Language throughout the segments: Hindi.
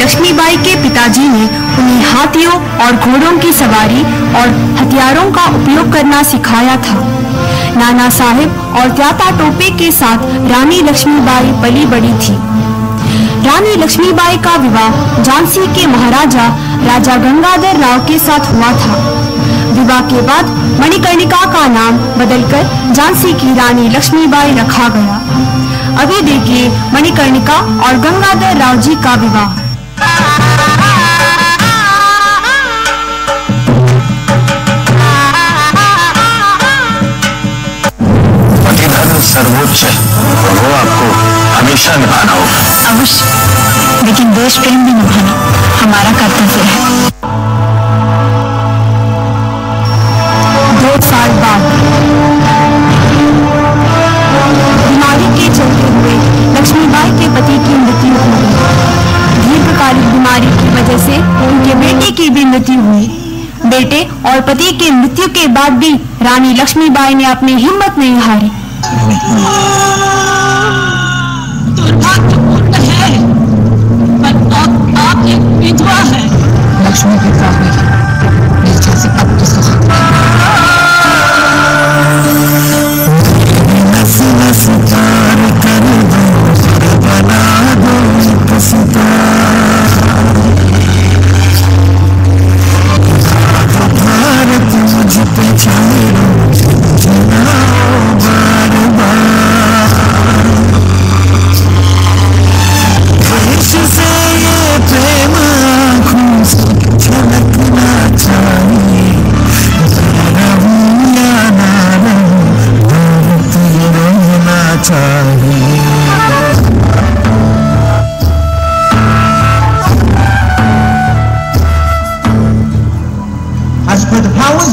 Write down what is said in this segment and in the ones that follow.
लक्ष्मीबाई के पिताजी ने उन्हें हाथियों और घोड़ों की सवारी और हथियारों का उपयोग करना सिखाया था। नाना साहेब और त्याता टोपे के साथ रानी लक्ष्मीबाई पली बड़ी थी। रानी लक्ष्मीबाई का विवाह झांसी के महाराजा राजा गंगाधर राव के साथ हुआ था। विवाह के बाद मणिकर्णिका का नाम बदलकर झांसी की रानी लक्ष्मीबाई रखा गया। अभी देखिए मणिकर्णिका और गंगाधर राव जी का विवाह। पतिधर्म सर्वोच्च और वो आपको हमेशा निभाना होगा। अवश्य, लेकिन देश प्रेम भी निभाना हमारा कर्तव्य है। 2 साल बाद बीमारी के चलते हुए लक्ष्मीबाई के पति की मृत्यु हो गई। दीर्घकालिक बीमारी की वजह से उनके बेटे की भी मृत्यु हुई। बेटे और पति के मृत्यु के बाद भी रानी लक्ष्मीबाई ने अपनी हिम्मत नहीं हारी। दुर्भाग्यपूर्ण है, पर आप एक विधवा है। लक्ष्मी विधवा हुई, नीचे से अब किसको खतरा है?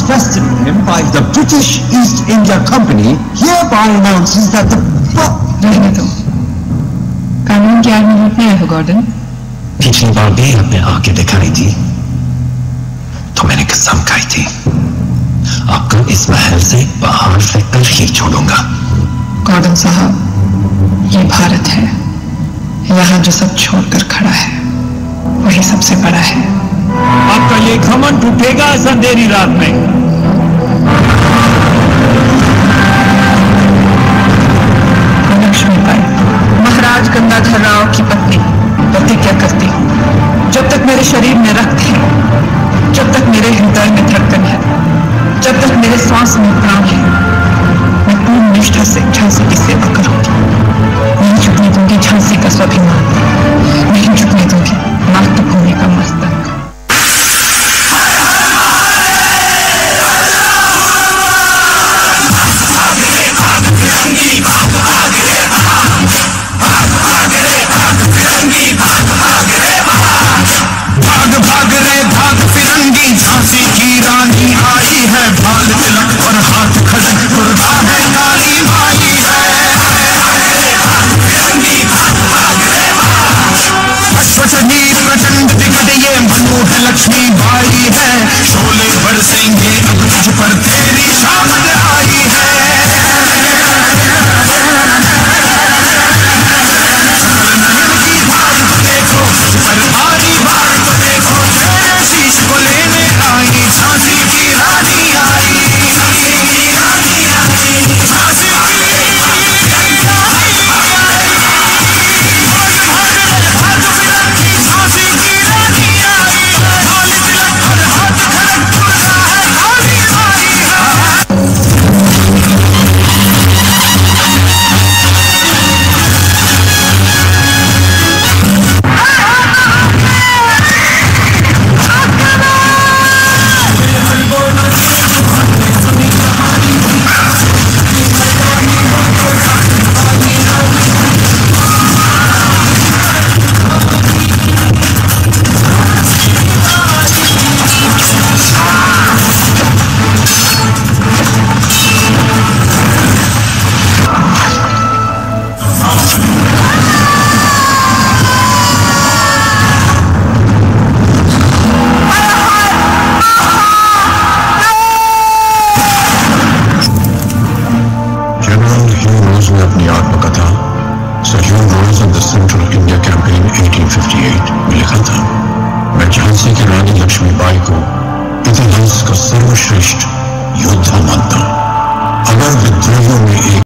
Vested in him by the British East India Company hereby announces that the रहने दो, कानून की आग में लूटने आए हो गॉर्डन। पिछली बार भी आपने आके दिखाई थी तो मैंने कसम खाई थी आपको इस महल से बाहर फेंककर ही छोड़ूंगा। गॉर्डन साहब, ये भारत है, यहाँ जो सब छोड़कर खड़ा है वही सबसे बड़ा है। आपका ये घमंड टूटेगा इस अंधेरी रात में। लक्ष्मीबाई, महाराज गंगाधर राव की पत्नी, प्रतिज्ञा करती हूँ, जब तक मेरे शरीर में रक्त है, जब तक मेरे हृदय में धड़कन है, जब तक मेरे श्वास में प्राण है, मैं पूर्ण निष्ठा से झांसी की सेवा करूंगी। नहीं झुकने दूंगी झांसी का स्वाभिमान, नहीं झुकने दूंगी मातृभूमि का मस्तक। झांसी की रानी आई है, बाल तिलक और हाथ खड़क खुरदा है, काली माई अश्वनी प्रचंड दिग्गज ये मनु है, लक्ष्मीबाई है, शोले बरसेंगे अब तुझ पर तेरी शामत आई है। देखो पर भारी बार तो देखो, तेरे शीश को लेने आई झांसी की रानी आई। अपनी आत्मकथा sir Hugh Rose of the Central India campaign 1858 में लिखा था। सर्वश्रेष्ठ योद्धा मानता हूं। अगर विद्रोहियों में एक